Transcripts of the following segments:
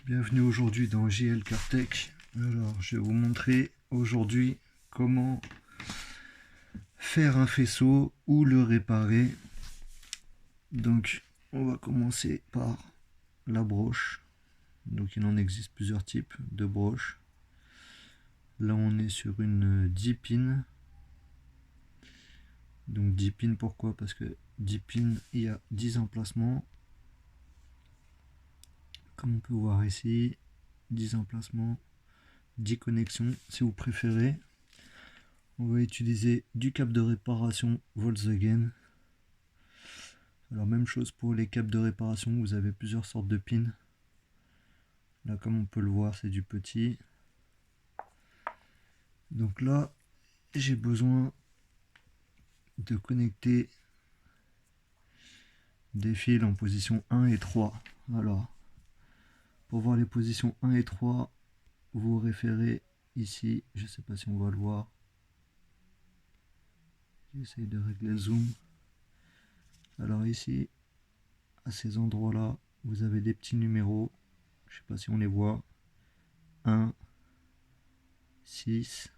Bienvenue aujourd'hui dans JL Cartech. Alors, je vais vous montrer aujourd'hui comment faire un faisceau ou le réparer. Donc, on va commencer par la broche. Donc, il en existe plusieurs types de broches. Là, on est sur une 10 pins. Donc, 10 pins, pourquoi? Parce que 10 pins, il y a 10 emplacements. Comme on peut voir ici, 10 emplacements, 10 connexions si vous préférez. On va utiliser du câble de réparation Volkswagen. Alors même chose pour les câbles de réparation, vous avez plusieurs sortes de pins. Là comme on peut le voir, c'est du petit. Donc là, j'ai besoin de connecter des fils en position 1 et 3. Alors, pour voir les positions 1 et 3, vous référez ici, je ne sais pas si on va le voir. J'essaye de régler le zoom. Alors ici, à ces endroits-là, vous avez des petits numéros. Je ne sais pas si on les voit. 1, 6,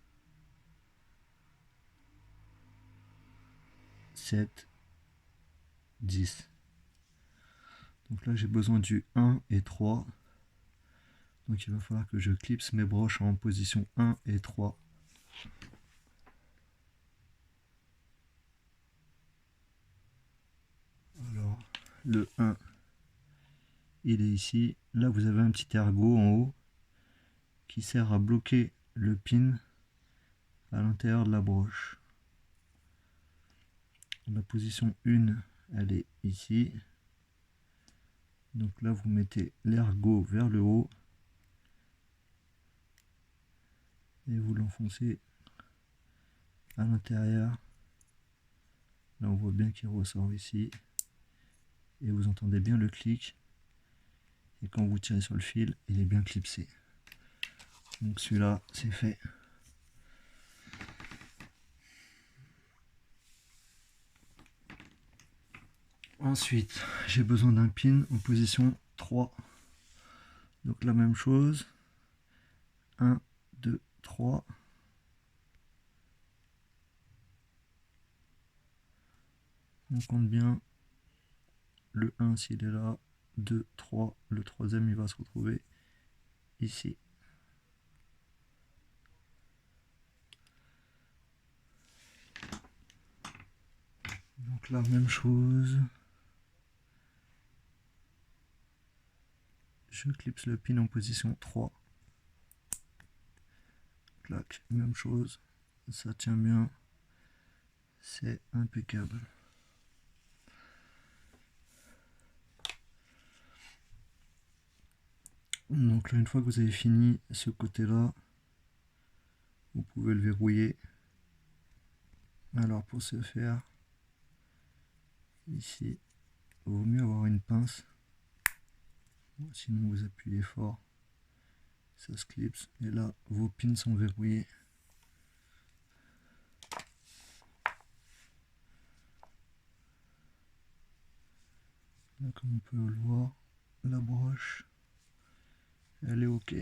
7, 10. Donc là, j'ai besoin du 1 et 3. Donc il va falloir que je clipse mes broches en position 1 et 3. Alors, le 1, il est ici. Là, vous avez un petit ergot en haut qui sert à bloquer le pin à l'intérieur de la broche. La position 1, elle est ici. Donc là, vous mettez l'ergot vers le haut et vous l'enfoncez à l'intérieur. Là, on voit bien qu'il ressort ici. Et vous entendez bien le clic. Et quand vous tirez sur le fil, il est bien clipsé. Donc celui-là, c'est fait. Ensuite, j'ai besoin d'un pin en position 3. Donc la même chose. 1, 2, 3. On compte bien. Le 1 s'il est là. 2, 3. Le troisième, il va se retrouver ici. Donc la même chose. Je clipse le pin en position 3. Clac, même chose. Ça tient bien. C'est impeccable. Donc là, une fois que vous avez fini ce côté-là, vous pouvez le verrouiller. Alors pour ce faire, ici, il vaut mieux avoir une pince. Sinon vous appuyez fort, ça se clipse. Et là, vos pins sont verrouillés. Là, comme on peut le voir, la broche, elle est OK.